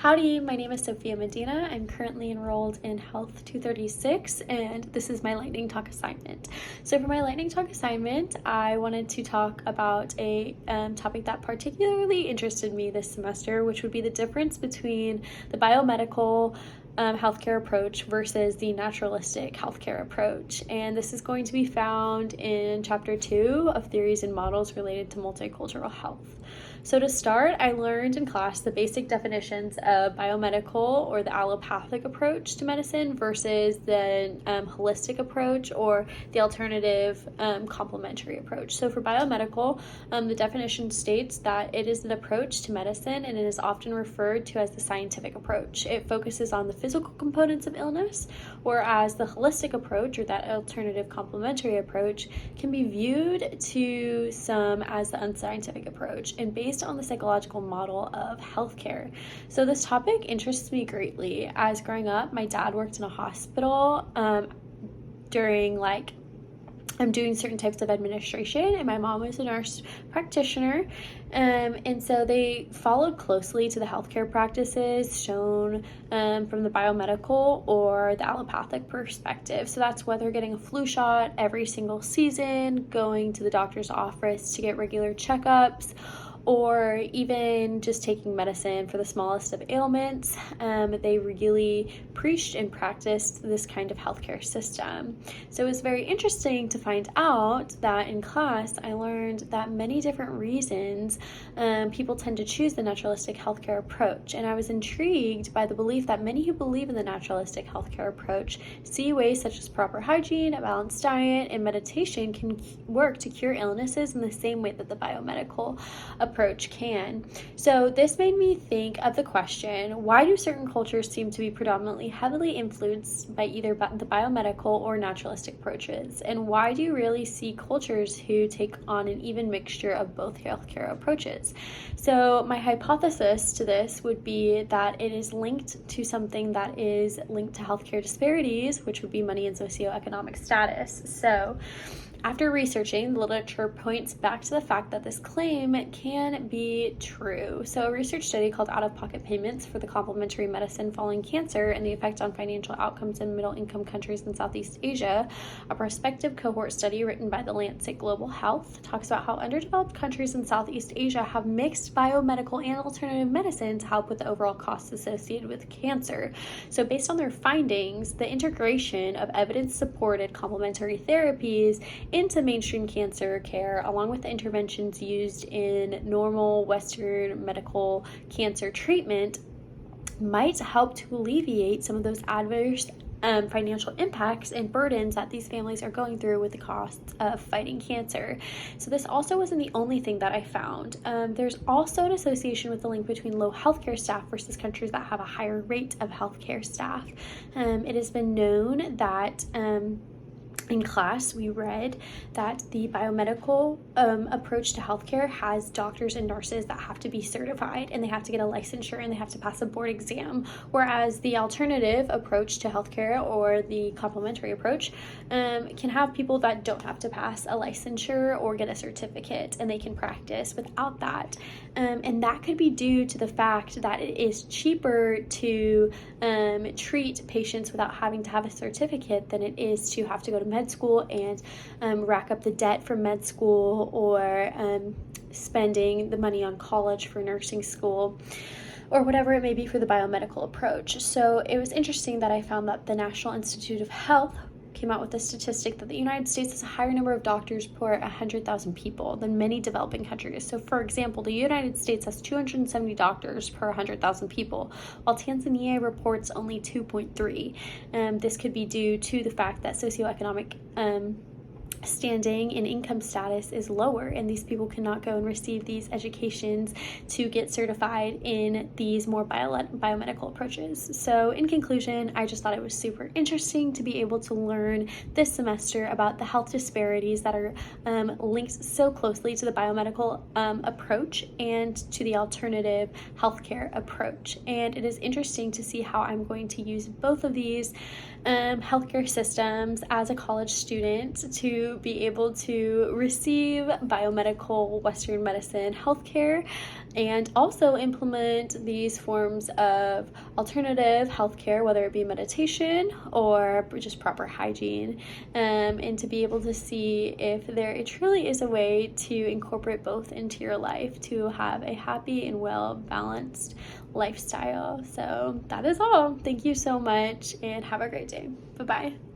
Howdy, my name is Sophia Medina. I'm currently enrolled in Health 236, and this is my lightning talk assignment. So for my lightning talk assignment, I wanted to talk about a topic that particularly interested me this semester, which would be the difference between the biomedical healthcare approach versus the naturalistic healthcare approach. And this is going to be found in Chapter 2 of Theories and Models Related to Multicultural Health. So to start, I learned in class the basic definitions of biomedical or the allopathic approach to medicine versus the holistic approach or the alternative complementary approach. So for biomedical, the definition states that it is an approach to medicine and it is often referred to as the scientific approach. It focuses on the physical components of illness, whereas the holistic approach or that alternative complementary approach can be viewed to some as the unscientific approach and based on the psychological model of healthcare. So this topic interests me greatly. As growing up, my dad worked in a hospital during I'm doing certain types of administration, and my mom was a nurse practitioner, and so they followed closely to the healthcare practices shown from the biomedical or the allopathic perspective. So that's whether getting a flu shot every single season, going to the doctor's office to get regular checkups, or even just taking medicine for the smallest of ailments. They really preached and practiced this kind of healthcare system. So it was very interesting to find out that in class I learned that many different reasons people tend to choose the naturalistic healthcare approach. And I was intrigued by the belief that many who believe in the naturalistic healthcare approach see ways such as proper hygiene, a balanced diet, and meditation can work to cure illnesses in the same way that the biomedical approach can. So this made me think of the question, why do certain cultures seem to be predominantly heavily influenced by either the biomedical or naturalistic approaches? And why do you really see cultures who take on an even mixture of both healthcare approaches? So my hypothesis to this would be that it is linked to something that is linked to healthcare disparities, which would be money and socioeconomic status. So after researching, the literature points back to the fact that this claim can be true. So a research study called Out-of-Pocket Payments for the Complementary Medicine Following Cancer and the Effect on Financial Outcomes in Middle-Income Countries in Southeast Asia, a prospective cohort study written by the Lancet Global Health, talks about how underdeveloped countries in Southeast Asia have mixed biomedical and alternative medicine to help with the overall costs associated with cancer. So based on their findings, the integration of evidence-supported complementary therapies into mainstream cancer care, along with the interventions used in normal Western medical cancer treatment, might help to alleviate some of those adverse financial impacts and burdens that these families are going through with the costs of fighting cancer. So this also wasn't the only thing that I found. There's also an association with the link between low healthcare staff versus countries that have a higher rate of healthcare staff. It has been known that in class, we read that the biomedical approach to healthcare has doctors and nurses that have to be certified and they have to get a licensure and they have to pass a board exam, whereas the alternative approach to healthcare or the complementary approach can have people that don't have to pass a licensure or get a certificate and they can practice without that. And that could be due to the fact that it is cheaper to treat patients without having to have a certificate than it is to have to go to med school and rack up the debt from med school or spending the money on college for nursing school or whatever it may be for the biomedical approach. So it was interesting that I found that the National Institute of Health came out with a statistic that the United States has a higher number of doctors per 100,000 people than many developing countries. So for example, the United States has 270 doctors per 100,000 people, while Tanzania reports only 2.3. This could be due to the fact that socioeconomic standing and income status is lower, and these people cannot go and receive these educations to get certified in these more biomedical approaches. So in conclusion, I just thought it was super interesting to be able to learn this semester about the health disparities that are linked so closely to the biomedical approach and to the alternative healthcare approach. And it is interesting to see how I'm going to use both of these healthcare systems as a college student to to be able to receive biomedical Western medicine healthcare and also implement these forms of alternative healthcare, whether it be meditation or just proper hygiene, and to be able to see if there truly is a way to incorporate both into your life to have a happy and well balanced lifestyle. So that is all. Thank you so much and have a great day. Bye-bye.